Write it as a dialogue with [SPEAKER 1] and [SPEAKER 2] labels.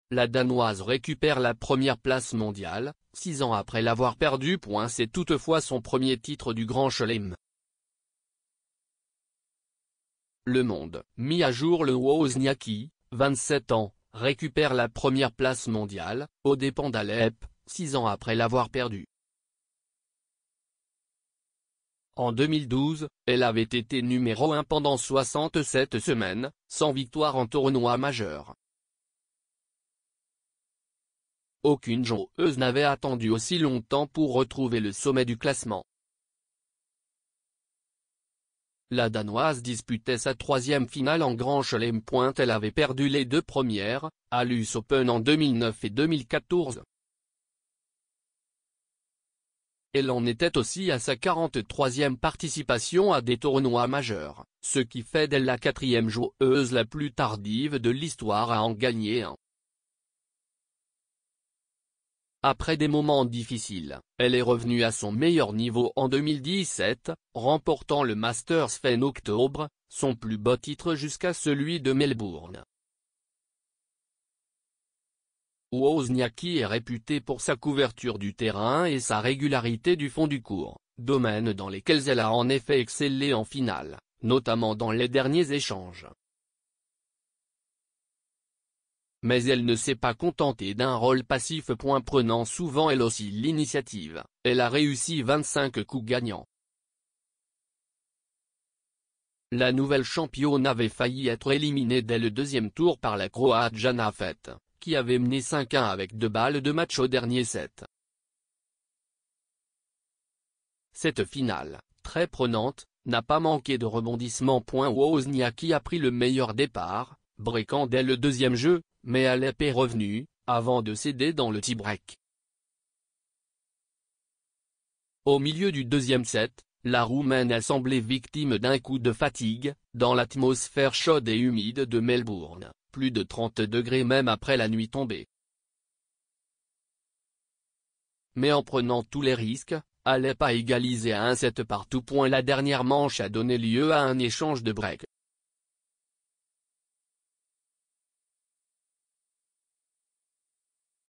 [SPEAKER 1] la Danoise récupère la première place mondiale, 6 ans après l'avoir perdue. C'est toutefois son premier titre du Grand Chelem. Le Monde, mis à jour. Le Wozniacki, 27 ans, récupère la première place mondiale, aux dépens d'Alep, 6 ans après l'avoir perdue. En 2012, elle avait été numéro 1 pendant 67 semaines, sans victoire en tournoi majeur. Aucune joueuse n'avait attendu aussi longtemps pour retrouver le sommet du classement. La Danoise disputait sa 3e finale en Grand Chelem. Elle avait perdu les 2 premières, à l'US Open en 2009 et 2014. Elle en était aussi à sa 43e participation à des tournois majeurs, ce qui fait d'elle la 4e joueuse la plus tardive de l'histoire à en gagner un. Après des moments difficiles, elle est revenue à son meilleur niveau en 2017, remportant le Masters fin octobre, son plus beau titre jusqu'à celui de Melbourne. Wozniacki est réputée pour sa couverture du terrain et sa régularité du fond du court, domaines dans lesquels elle a en effet excellé en finale, notamment dans les derniers échanges. Mais elle ne s'est pas contentée d'un rôle passif. Prenant souvent elle aussi l'initiative, elle a réussi 25 coups gagnants. La nouvelle championne avait failli être éliminée dès le 2e tour par la Croate Jana Fett, qui avait mené 5-1 avec 2 balles de match au dernier set. Cette finale, très prenante, n'a pas manqué de rebondissements. Wozniacki a pris le meilleur départ, breakant dès le 2e jeu, mais Alep est revenu, avant de céder dans le tie-break. Au milieu du 2e set, la Roumaine a semblé victime d'un coup de fatigue, dans l'atmosphère chaude et humide de Melbourne, plus de 30 degrés même après la nuit tombée. Mais en prenant tous les risques, Alep a égalisé à 1-7 partout. La dernière manche a donné lieu à un échange de break.